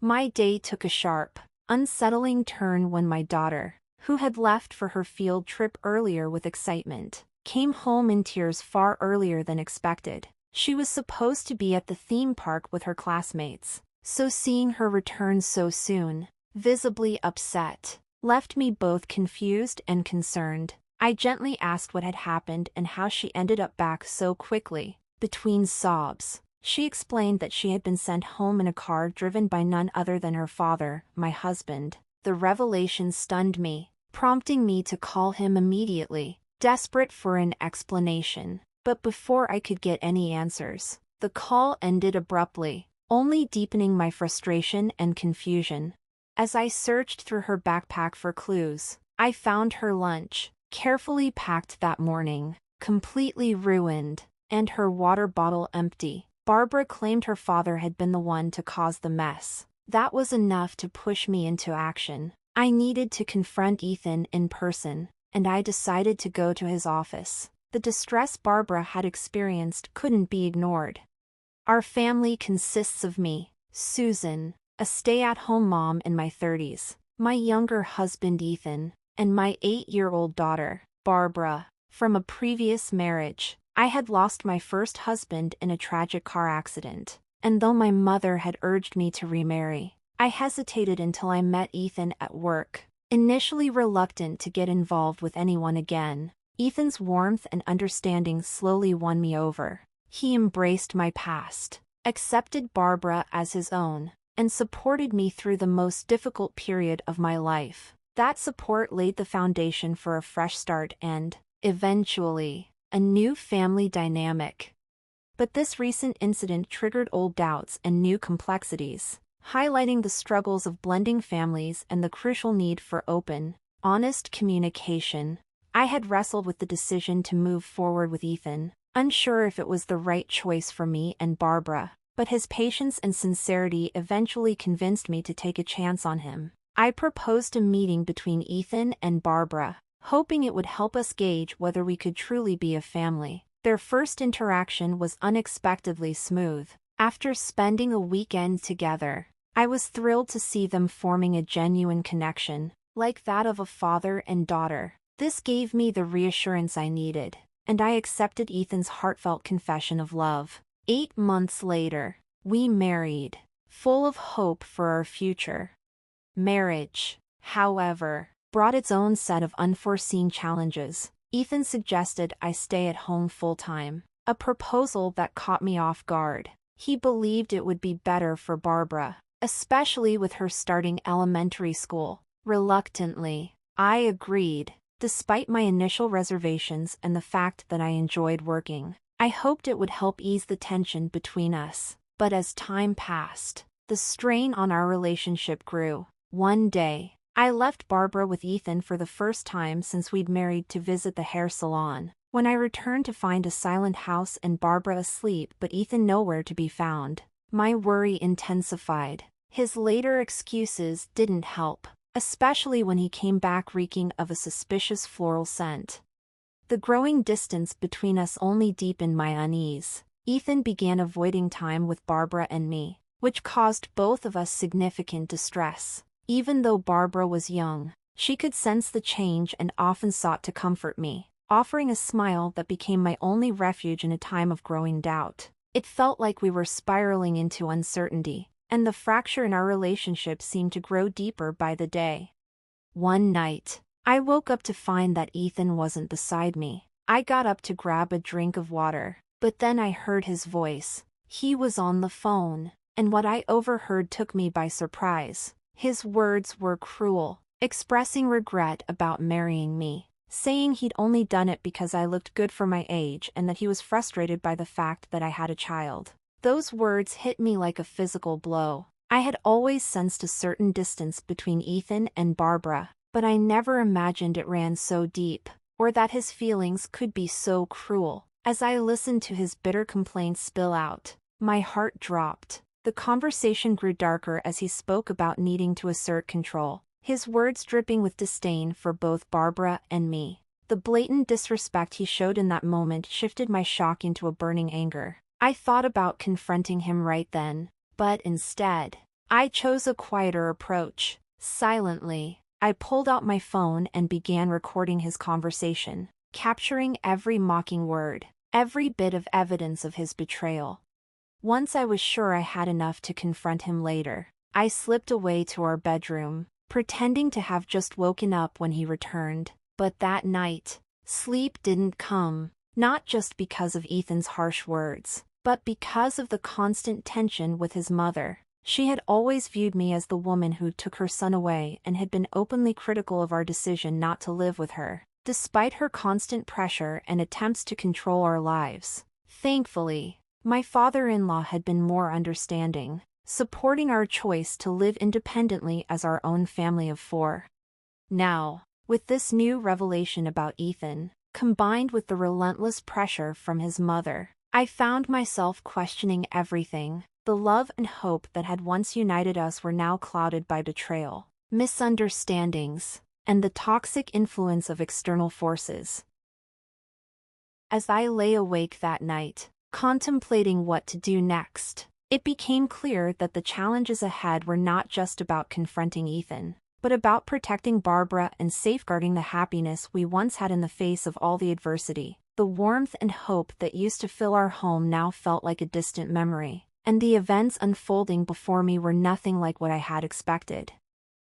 My day took a sharp, unsettling turn when my daughter, who had left for her field trip earlier with excitement, came home in tears far earlier than expected. She was supposed to be at the theme park with her classmates, so seeing her return so soon, visibly upset, left me both confused and concerned. I gently asked what had happened and how she ended up back so quickly. Between sobs, she explained that she had been sent home in a car driven by none other than her father, my husband. The revelation stunned me, prompting me to call him immediately, desperate for an explanation. But before I could get any answers, the call ended abruptly, only deepening my frustration and confusion. As I searched through her backpack for clues, I found her lunch, carefully packed that morning, completely ruined, and her water bottle empty. Barbara claimed her father had been the one to cause the mess. That was enough to push me into action. I needed to confront Ethan in person, and I decided to go to his office. The distress Barbara had experienced couldn't be ignored. Our family consists of me, Susan, a stay-at-home mom in my 30s, my younger husband Ethan, and my 8-year-old daughter, Barbara. From a previous marriage, I had lost my first husband in a tragic car accident, and though my mother had urged me to remarry, I hesitated until I met Ethan at work, initially reluctant to get involved with anyone again. Ethan's warmth and understanding slowly won me over. He embraced my past, accepted Barbara as his own, and supported me through the most difficult period of my life. That support laid the foundation for a fresh start and, eventually, a new family dynamic. But this recent incident triggered old doubts and new complexities, highlighting the struggles of blending families and the crucial need for open, honest communication. I had wrestled with the decision to move forward with Ethan, unsure if it was the right choice for me and Barbara, but his patience and sincerity eventually convinced me to take a chance on him. I proposed a meeting between Ethan and Barbara, hoping it would help us gauge whether we could truly be a family. Their first interaction was unexpectedly smooth. After spending a weekend together, I was thrilled to see them forming a genuine connection, like that of a father and daughter. This gave me the reassurance I needed, and I accepted Ethan's heartfelt confession of love. 8 months later, we married, full of hope for our future. Marriage, however, brought its own set of unforeseen challenges. Ethan suggested I stay at home full-time, a proposal that caught me off guard. He believed it would be better for Barbara, especially with her starting elementary school. Reluctantly, I agreed, despite my initial reservations and the fact that I enjoyed working. I hoped it would help ease the tension between us, but as time passed, the strain on our relationship grew. One day, I left Barbara with Ethan for the first time since we'd married to visit the hair salon. When I returned to find a silent house and Barbara asleep but Ethan nowhere to be found, my worry intensified. His later excuses didn't help, especially when he came back reeking of a suspicious floral scent. The growing distance between us only deepened my unease. Ethan began avoiding time with Barbara and me, which caused both of us significant distress. Even though Barbara was young, she could sense the change and often sought to comfort me, offering a smile that became my only refuge in a time of growing doubt. It felt like we were spiraling into uncertainty, and the fracture in our relationship seemed to grow deeper by the day. One night, I woke up to find that Ethan wasn't beside me. I got up to grab a drink of water, but then I heard his voice. He was on the phone, and what I overheard took me by surprise. His words were cruel, expressing regret about marrying me, saying he'd only done it because I looked good for my age and that he was frustrated by the fact that I had a child. Those words hit me like a physical blow. I had always sensed a certain distance between Ethan and Barbara, but I never imagined it ran so deep, or that his feelings could be so cruel. As I listened to his bitter complaints spill out, my heart dropped. The conversation grew darker as he spoke about needing to assert control, his words dripping with disdain for both Barbara and me. The blatant disrespect he showed in that moment shifted my shock into a burning anger. I thought about confronting him right then, but instead, I chose a quieter approach. Silently, I pulled out my phone and began recording his conversation, capturing every mocking word, every bit of evidence of his betrayal. Once I was sure I had enough to confront him later, I slipped away to our bedroom, pretending to have just woken up when he returned. But that night, sleep didn't come, not just because of Ethan's harsh words, but because of the constant tension with his mother. She had always viewed me as the woman who took her son away and had been openly critical of our decision not to live with her, despite her constant pressure and attempts to control our lives. Thankfully, my father-in-law had been more understanding, supporting our choice to live independently as our own family of 4. Now, with this new revelation about Ethan, combined with the relentless pressure from his mother, I found myself questioning everything. The love and hope that had once united us were now clouded by betrayal, misunderstandings, and the toxic influence of external forces. As I lay awake that night, contemplating what to do next, it became clear that the challenges ahead were not just about confronting Ethan, but about protecting Barbara and safeguarding the happiness we once had in the face of all the adversity. The warmth and hope that used to fill our home now felt like a distant memory, and the events unfolding before me were nothing like what I had expected.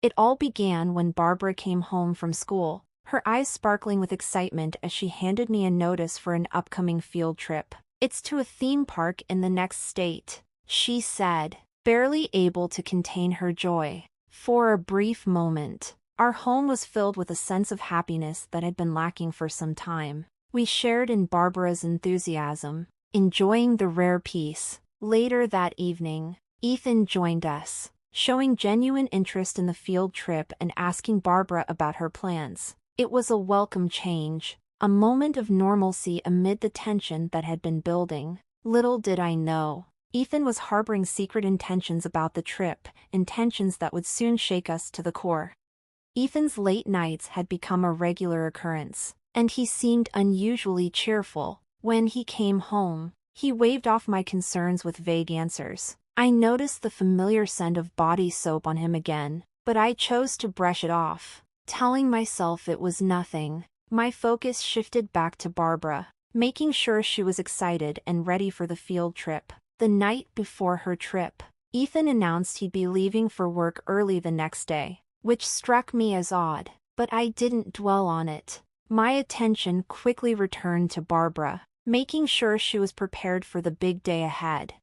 It all began when Barbara came home from school, her eyes sparkling with excitement as she handed me a notice for an upcoming field trip. "It's to a theme park in the next state," she said, barely able to contain her joy. For a brief moment, our home was filled with a sense of happiness that had been lacking for some time. We shared in Barbara's enthusiasm, enjoying the rare peace. Later that evening, Ethan joined us, showing genuine interest in the field trip and asking Barbara about her plans. It was a welcome change, a moment of normalcy amid the tension that had been building. Little did I know, Ethan was harboring secret intentions about the trip, intentions that would soon shake us to the core. Ethan's late nights had become a regular occurrence, and he seemed unusually cheerful. When he came home, he waved off my concerns with vague answers. I noticed the familiar scent of body soap on him again, but I chose to brush it off, telling myself it was nothing. My focus shifted back to Barbara, making sure she was excited and ready for the field trip. The night before her trip, Ethan announced he'd be leaving for work early the next day, which struck me as odd, but I didn't dwell on it. My attention quickly returned to Barbara, making sure she was prepared for the big day ahead.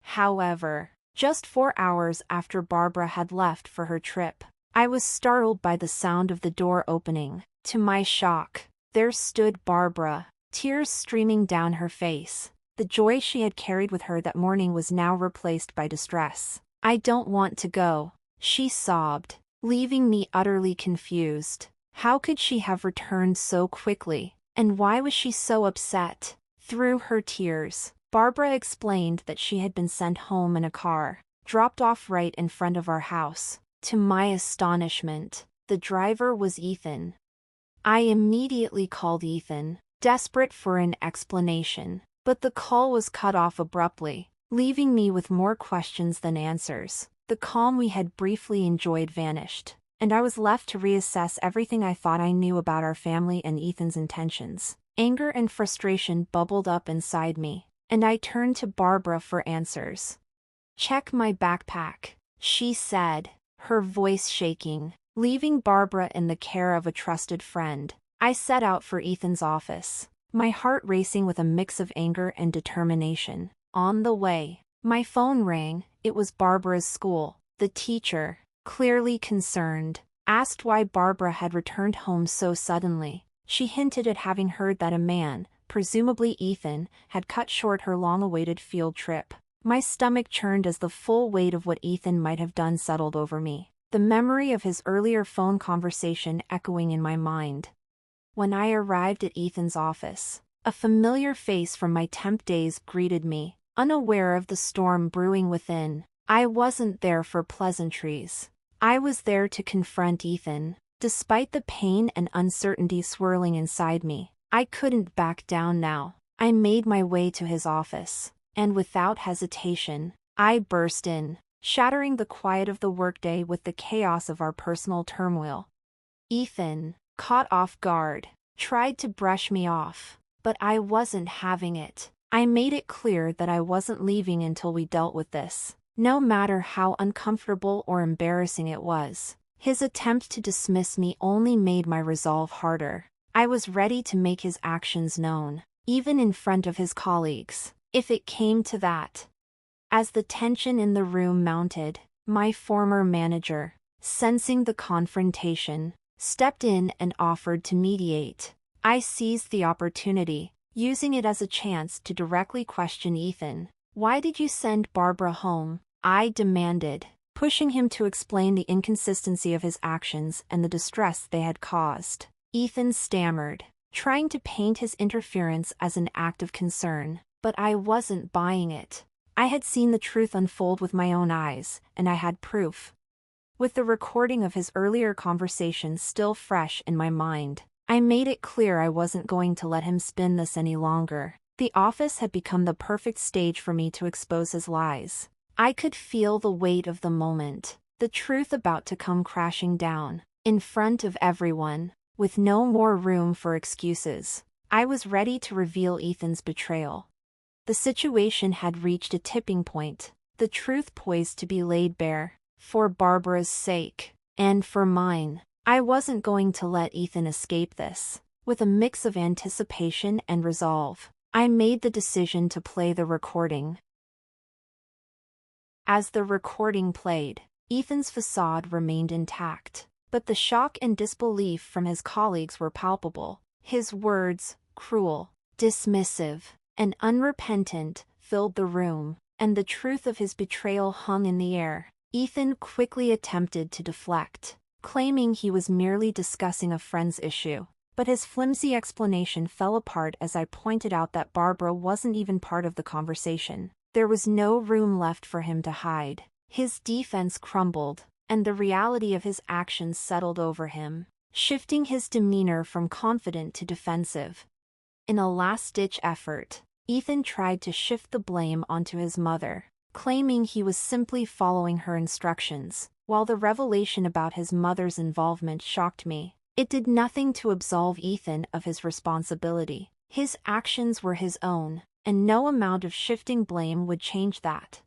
However, just 4 hours after Barbara had left for her trip, I was startled by the sound of the door opening. To my shock, there stood Barbara, tears streaming down her face. The joy she had carried with her that morning was now replaced by distress. "I don't want to go," she sobbed, leaving me utterly confused. How could she have returned so quickly, and why was she so upset? Through her tears, Barbara explained that she had been sent home in a car, dropped off right in front of our house. To my astonishment, the driver was Ethan. I immediately called Ethan, desperate for an explanation, but the call was cut off abruptly, leaving me with more questions than answers. The calm we had briefly enjoyed vanished, and I was left to reassess everything I thought I knew about our family and Ethan's intentions. Anger and frustration bubbled up inside me, and I turned to Barbara for answers. "Check my backpack," she said, her voice shaking. Leaving Barbara in the care of a trusted friend, I set out for Ethan's office, my heart racing with a mix of anger and determination. On the way, my phone rang. It was Barbara's school. The teacher, clearly concerned, asked why Barbara had returned home so suddenly. She hinted at having heard that a man, presumably Ethan, had cut short her long-awaited field trip. My stomach churned as the full weight of what Ethan might have done settled over me, the memory of his earlier phone conversation echoing in my mind. When I arrived at Ethan's office, a familiar face from my temp days greeted me, unaware of the storm brewing within. I wasn't there for pleasantries. I was there to confront Ethan. Despite the pain and uncertainty swirling inside me, I couldn't back down now. I made my way to his office, and without hesitation, I burst in. shattering the quiet of the workday with the chaos of our personal turmoil. Ethan, caught off guard, tried to brush me off, but I wasn't having it. I made it clear that I wasn't leaving until we dealt with this, no matter how uncomfortable or embarrassing it was. His attempt to dismiss me only made my resolve harder. I was ready to make his actions known, even in front of his colleagues, if it came to that. As the tension in the room mounted, my former manager, sensing the confrontation, stepped in and offered to mediate. I seized the opportunity, using it as a chance to directly question Ethan. "Why did you send Barbara home?" I demanded, pushing him to explain the inconsistency of his actions and the distress they had caused. Ethan stammered, trying to paint his interference as an act of concern, but I wasn't buying it. I had seen the truth unfold with my own eyes, and I had proof. With the recording of his earlier conversation still fresh in my mind, I made it clear I wasn't going to let him spin this any longer. The office had become the perfect stage for me to expose his lies. I could feel the weight of the moment, the truth about to come crashing down, in front of everyone, with no more room for excuses. I was ready to reveal Ethan's betrayal. The situation had reached a tipping point, the truth poised to be laid bare, for Barbara's sake, and for mine. I wasn't going to let Ethan escape this. With a mix of anticipation and resolve, I made the decision to play the recording. As the recording played, Ethan's facade remained intact, but the shock and disbelief from his colleagues were palpable. His words, cruel, dismissive, and unrepentant, filled the room, and the truth of his betrayal hung in the air. Ethan quickly attempted to deflect, claiming he was merely discussing a friend's issue, but his flimsy explanation fell apart as I pointed out that Barbara wasn't even part of the conversation. There was no room left for him to hide. His defense crumbled, and the reality of his actions settled over him, shifting his demeanor from confident to defensive. In a last-ditch effort, Ethan tried to shift the blame onto his mother, claiming he was simply following her instructions. While the revelation about his mother's involvement shocked me, it did nothing to absolve Ethan of his responsibility. His actions were his own, and no amount of shifting blame would change that.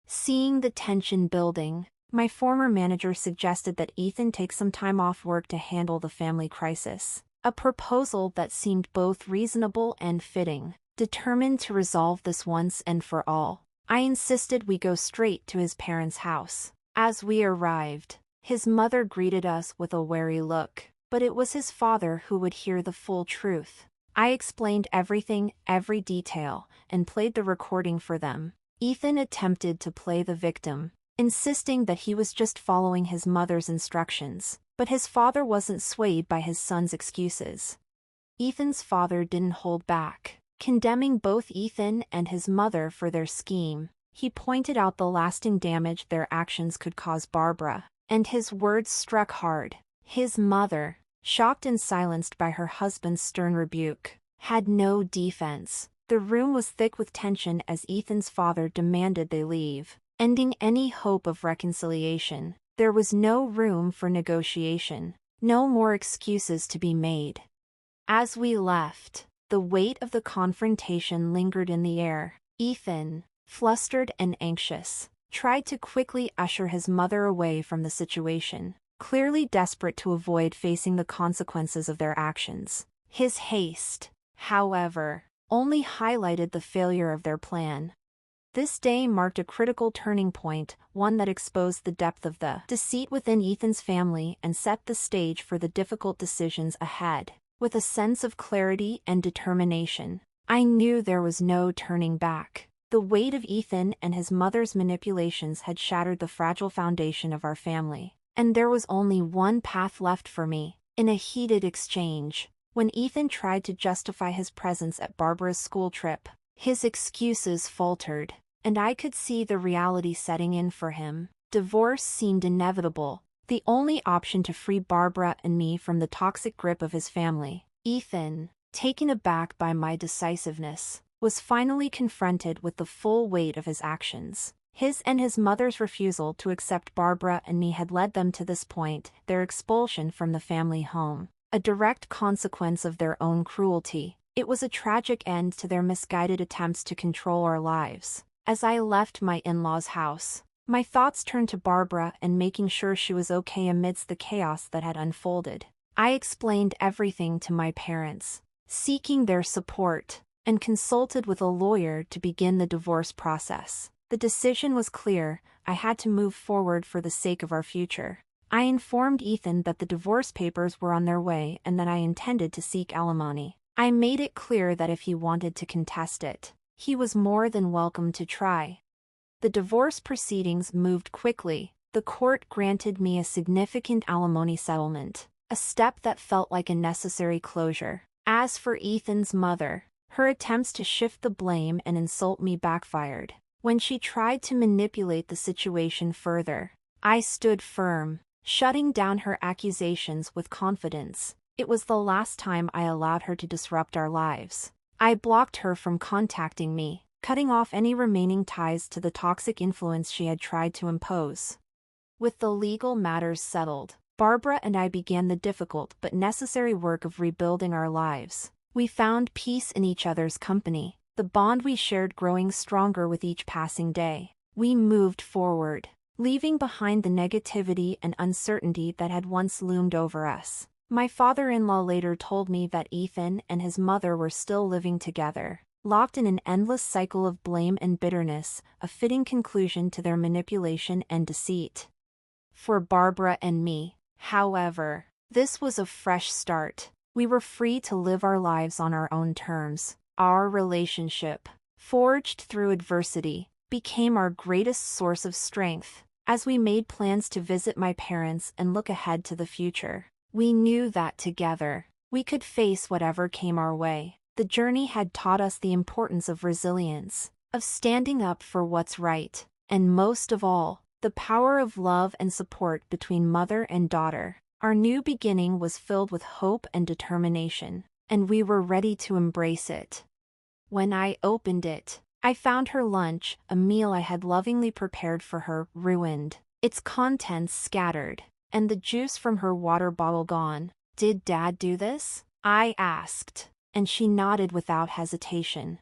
Seeing the tension building, my former manager suggested that Ethan take some time off work to handle the family crisis, a proposal that seemed both reasonable and fitting. Determined to resolve this once and for all, I insisted we go straight to his parents' house. As we arrived, his mother greeted us with a wary look, but it was his father who would hear the full truth. I explained everything, every detail, and played the recording for them. Ethan attempted to play the victim, insisting that he was just following his mother's instructions, but his father wasn't swayed by his son's excuses. Ethan's father didn't hold back, condemning both Ethan and his mother for their scheme. He pointed out the lasting damage their actions could cause Barbara, and his words struck hard. His mother, shocked and silenced by her husband's stern rebuke, had no defense. The room was thick with tension as Ethan's father demanded they leave, ending any hope of reconciliation. There was no room for negotiation, no more excuses to be made. As we left, the weight of the confrontation lingered in the air. Ethan, flustered and anxious, tried to quickly usher his mother away from the situation, clearly desperate to avoid facing the consequences of their actions. His haste, however, only highlighted the failure of their plan. This day marked a critical turning point, one that exposed the depth of the deceit within Ethan's family and set the stage for the difficult decisions ahead. With a sense of clarity and determination, I knew there was no turning back. The weight of Ethan and his mother's manipulations had shattered the fragile foundation of our family, and there was only one path left for me. In a heated exchange, when Ethan tried to justify his presence at Barbara's school trip, his excuses faltered, and I could see the reality setting in for him. Divorce seemed inevitable, the only option to free Barbara and me from the toxic grip of his family. Ethan, taken aback by my decisiveness, was finally confronted with the full weight of his actions. His and his mother's refusal to accept Barbara and me had led them to this point, their expulsion from the family home. A direct consequence of their own cruelty. It was a tragic end to their misguided attempts to control our lives. As I left my in-laws' house, my thoughts turned to Barbara and making sure she was okay amidst the chaos that had unfolded. I explained everything to my parents, seeking their support, and consulted with a lawyer to begin the divorce process. The decision was clear: I had to move forward for the sake of our future. I informed Ethan that the divorce papers were on their way and that I intended to seek alimony. I made it clear that if he wanted to contest it, he was more than welcome to try. The divorce proceedings moved quickly. The court granted me a significant alimony settlement, a step that felt like a necessary closure. As for Ethan's mother, her attempts to shift the blame and insult me backfired. When she tried to manipulate the situation further, I stood firm, shutting down her accusations with confidence. It was the last time I allowed her to disrupt our lives. I blocked her from contacting me, cutting off any remaining ties to the toxic influence she had tried to impose. With the legal matters settled, Barbara and I began the difficult but necessary work of rebuilding our lives. We found peace in each other's company, the bond we shared growing stronger with each passing day. We moved forward, leaving behind the negativity and uncertainty that had once loomed over us. My father-in-law later told me that Ethan and his mother were still living together, locked in an endless cycle of blame and bitterness, a fitting conclusion to their manipulation and deceit. For Barbara and me, however, this was a fresh start. We were free to live our lives on our own terms. Our relationship, forged through adversity, became our greatest source of strength. As we made plans to visit my parents and look ahead to the future, we knew that together, we could face whatever came our way. The journey had taught us the importance of resilience, of standing up for what's right, and most of all, the power of love and support between mother and daughter. Our new beginning was filled with hope and determination, and we were ready to embrace it. When I opened it, I found her lunch, a meal I had lovingly prepared for her, ruined, its contents scattered, and the juice from her water bottle gone. "Did Dad do this?" I asked, and she nodded without hesitation.